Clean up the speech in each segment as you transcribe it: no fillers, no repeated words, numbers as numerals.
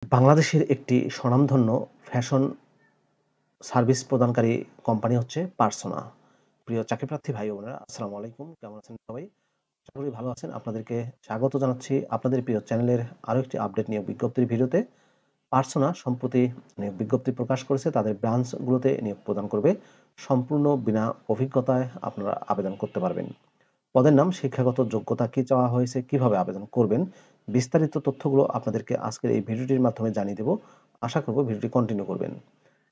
বাংলাদেশের একটি স্বনামধন্য ফ্যাশন সার্ভিস প্রদানকারী কোম্পানি হচ্ছে পার্সোনা। প্রিয় চাকরিপ্রার্থী ভাই ও বোনেরা, আসসালামু আলাইকুম। কেমন আছেন সবাই? আশা করি ভালো আছেন। আপনাদেরকে স্বাগত জানাচ্ছি আপনাদের প্রিয় চ্যানেলের আরো একটি আপডেট নিয়োগ বিজ্ঞপ্তির ভিডিওতে। পার্সোনা সম্প্রতি নিয়োগ বিজ্ঞপ্তি প্রকাশ করেছে। তাদের ব্রাঞ্চগুলোতে নিয়োগ প্রদান করবে। সম্পূর্ণ বিনা অভিজ্ঞতায় আপনারা আবেদন করতে পারবেন। পদের নাম, শিক্ষাগত যোগ্যতা কি চাওয়া হয়েছে, কিভাবে আবেদন করবেন, বিস্তারিত তথ্যগুলো আপনাদেরকে আজকের এই ভিডিওটির মাধ্যমে জানিয়ে দেব। আশা করব ভিডিওটি কন্টিনিউ করবেন।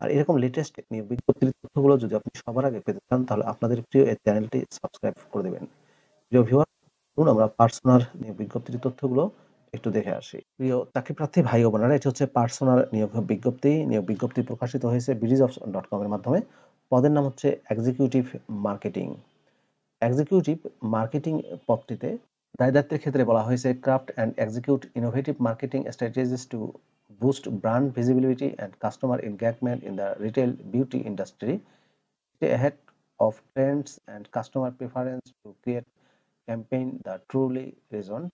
আর এরকম লেটেস্ট নিয়োগ বিজ্ঞপ্তির তথ্যগুলো যদি আপনি সবার আগে পেতে চান, তাহলে আপনাদের প্রিয় এই চ্যানেলটি সাবস্ক্রাইব করে দেবেন। প্রিয় ভিউয়ার, চলুন আমরা পার্সোনার নিয়োগ বিজ্ঞপ্তির তথ্যগুলো একটু দেখে আসি। প্রিয় চাকরিপ্রার্থী ভাই ও বোনেরা, এটি হচ্ছে পার্সোনার নিয়োগ বিজ্ঞপ্তি। নিয়োগ বিজ্ঞপ্তি প্রকাশিত হয়েছে BDJobs.com এর মাধ্যমে। পদের নাম হচ্ছে এক্সিকিউটিভ মার্কেটিং। এক্সিকিউটিভ মার্কেটিং পদটিতে দায়িত্বের ক্ষেত্রে বলা হয়েছে craft and execute innovative marketing strategies two boost brand visibility and customer engagement in the retail beauty industry, stay ahead of trends and customer preference to create campaign that truly resonate,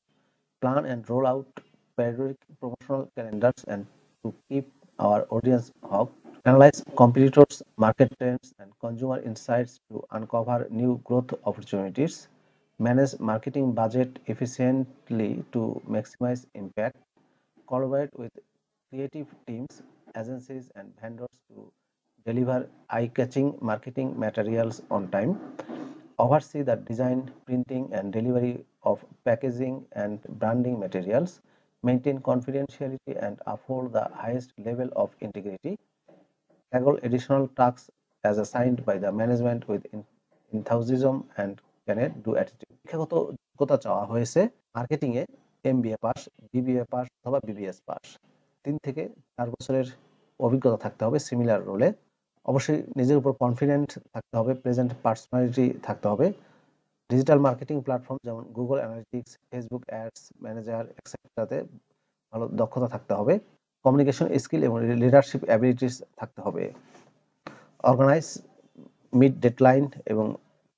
plan and roll out periodic promotional calendars and to keep our audience hooked, analyze competitors, market trends, and consumer insights to uncover new growth opportunities, manage marketing budget efficiently to maximize impact, collaborate with creative teams, agencies, and vendors to deliver eye-catching marketing materials on time, oversee the design, printing, and delivery of packaging and branding materials, maintain confidentiality, and uphold the highest level of integrity, tackle additional tasks as assigned by the management with enthusiasm and can-do attitude. শিক্ষাগত যোগ্যতা চাওয়া হয়েছে marketing এ MBA pass, BBA pass অথবা BBS pass. 3 থেকে 4 বছরের অভিজ্ঞতা থাকতে হবে সিমিলার রোলে। অবশ্যই নিজের উপর কনফিডেন্ট থাকতে হবে, প্রেজেন্ট পার্সোনালিটি থাকতে হবে। ডিজিটাল মার্কেটিং প্ল্যাটফর্ম যেমন Google Analytics, Facebook Ads Manager এক্সেট্রাতে ভালো দক্ষতা থাকতে হবে। কমিউনিকেশন স্কিল এবং লিডারশিপ অ্যাবিলিটিস থাকতে হবে। অর্গানাইজ, মিট ডেডলাইন এবং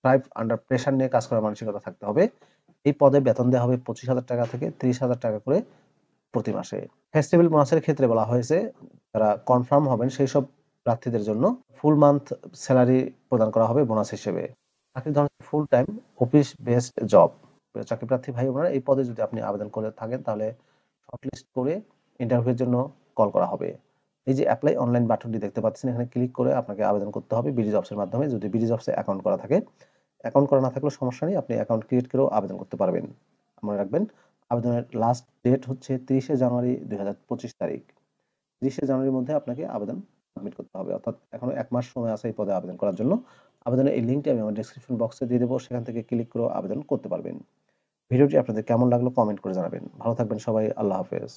থ্রাইভ আন্ডার প্রেশার নিয়ে কাজ করার মানসিকতা থাকতে হবে। এই পদে বেতন দেওয়া হবে 25,000 টাকা থেকে 30,000 টাকা করে প্রতি মাসে। ফেস্টিভ্যাল বোনাসের ক্ষেত্রে বলা হয়েছে যারা কনফার্ম হবেন সেই সব প্রার্থীদের জন্য ফুল মান্থ স্যালারি প্রদান করা হবে বোনাস হিসেবে। চাকরির ধরন full time office based job. চাকরি প্রার্থী ভাই বোনেরা, এই পদে যদি আপনি আবেদন করে থাকেন তাহলে শর্টলিস্ট করে ইন্টারভিউর জন্য কল করা হবে। এই যে অ্যাপ্লাই অনলাইন বাটনটি দেখতে পাচ্ছেন, এখানে ক্লিক করে আপনাকে আবেদন করতে হবে BDJobs এর মাধ্যমে। যদি BDJobs এ অ্যাকাউন্ট করা থাকে, অ্যাকাউন্ট করা না থাকলেও সমস্যা নেই, আপনি অ্যাকাউন্ট ক্রিয়েট করেও আবেদন করতে পারবেন। মনে রাখবেন, আবেদনের লাস্ট ডেট হচ্ছে 30শে জানুয়ারি 2025 তারিখ। 30শে জানুয়ারির মধ্যে আপনাকে আবেদন সাবমিট করতে হবে, অর্থাৎ এখনো 1 মাস সময় আছে এই পদে আবেদন করার জন্য। আবেদনের এই লিঙ্কটি আমি আমার ডেসক্রিপশন বক্সে দিয়ে দেবো, সেখান থেকে ক্লিক করেও আবেদন করতে পারবেন। ভিডিওটি আপনাদের কেমন লাগলো কমেন্ট করে জানাবেন। ভালো থাকবেন সবাই। আল্লাহ হাফেজ।